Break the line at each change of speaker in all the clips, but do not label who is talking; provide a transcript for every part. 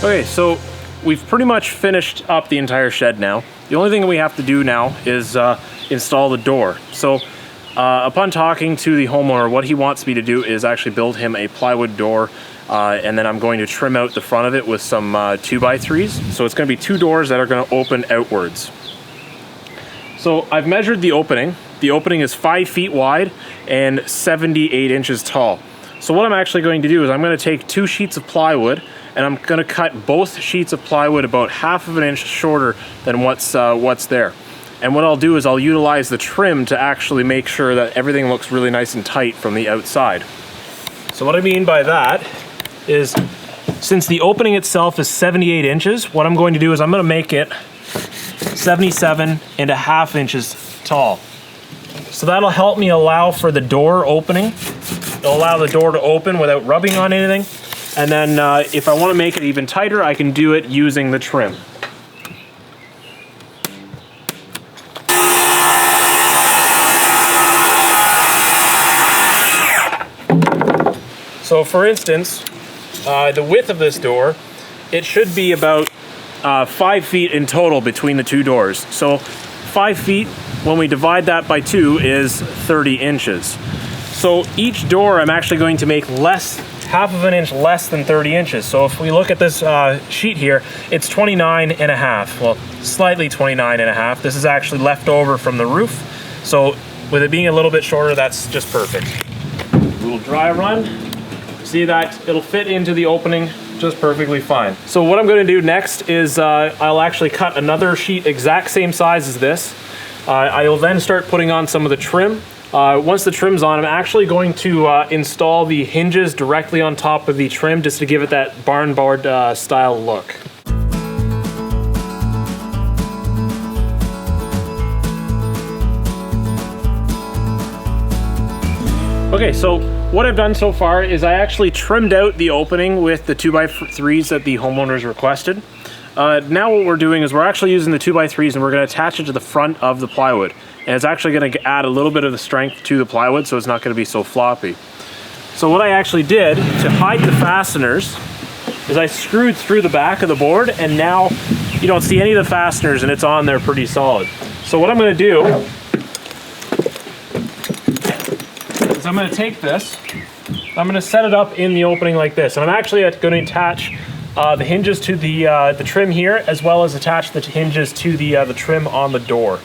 Okay, so we've pretty much finished up the entire shed now. The only thing that we have to do now is install the door. So upon talking to the homeowner, what he wants me to do is actually build him a plywood door, and then I'm going to trim out the front of it with some 2x3s. So it's going to be 2 doors that are going to open outwards. So I've measured the opening. The opening is 5 feet wide and 78 inches tall. So what I'm actually going to do is I'm going to take 2 sheets of plywood, and I'm going to cut both sheets of plywood about 1/2 inch shorter than what's there. And what I'll do is I'll utilize the trim to actually make sure that everything looks really nice and tight from the outside. So what I mean by that is, since the opening itself is 78 inches, what I'm going to do is I'm going to make it 77.5 inches tall. So that'll help me allow for the door opening. It'll allow the door to open without rubbing on anything. And then if I want to make it even tighter, I can do it using the trim. So for instance, the width of this door, it should be about 5 feet in total between the 2 doors. So 5 feet, when we divide that by 2, is 30 inches. So each door I'm actually going to make less, 1/2 inch less than 30 inches. So if we look at this sheet here, it's 29.5. Well, slightly 29.5. This is actually left over from the roof. So with it being a little bit shorter, that's just perfect. A little dry run. See that it'll fit into the opening just perfectly fine. So what I'm going to do next is I'll actually cut another sheet exact same size as this. I'll then start putting on some of the trim. Once the trim's on, I'm actually going to install the hinges directly on top of the trim just to give it that barn board style look. Okay, so what I've done so far is I actually trimmed out the opening with the 2x3s that the homeowners requested. Now what we're doing is we're actually using the 2x3s and we're going to attach it to the front of the plywood. And it's actually going to add a little bit of the strength to the plywood, so it's not going to be so floppy. So what I actually did to hide the fasteners is I screwed through the back of the board, and now you don't see any of the fasteners and it's on there pretty solid. So what I'm going to do is I'm going to take this, I'm going to set it up in the opening like this, and I'm actually going to attach the hinges to the trim here, as well as attach the hinges to the trim on the door.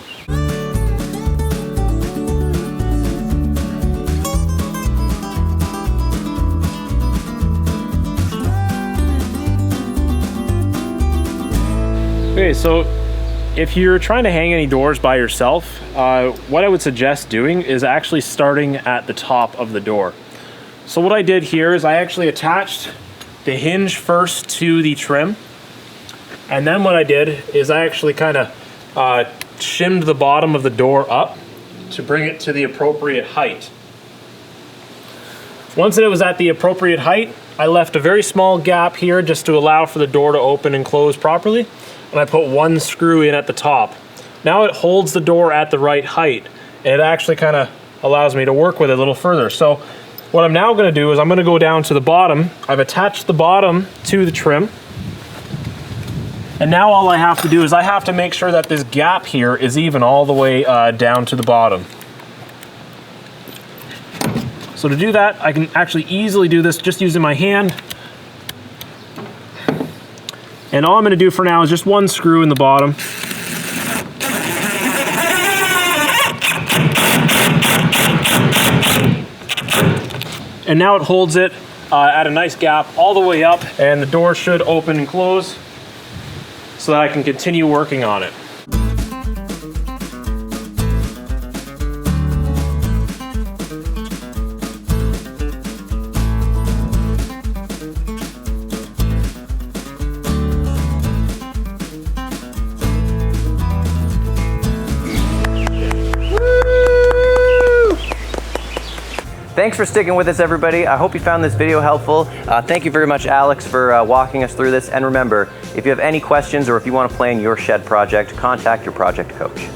Okay, so if you're trying to hang any doors by yourself, what I would suggest doing is actually starting at the top of the door. So what I did here is I actually attached the hinge first to the trim, and then what I did is I actually kind of shimmed the bottom of the door up to bring it to the appropriate height. Once it was at the appropriate height, I left a very small gap here just to allow for the door to open and close properly, and I put 1 screw in at the top. Now it holds the door at the right height, and it actually kind of allows me to work with it a little further. So what I'm now going to do is I'm going to go down to the bottom. I've attached the bottom to the trim, and now all I have to do is I have to make sure that this gap here is even all the way down to the bottom. So to do that, I can actually easily do this just using my hand. And all I'm going to do for now is just 1 screw in the bottom. And now it holds it at a nice gap all the way up, and the door should open and close so that I can continue working on it.
Thanks for sticking with us, everybody. I hope you found this video helpful. Thank you very much, Alex, for walking us through this. And remember, if you have any questions or if you want to plan your shed project, contact your project coach.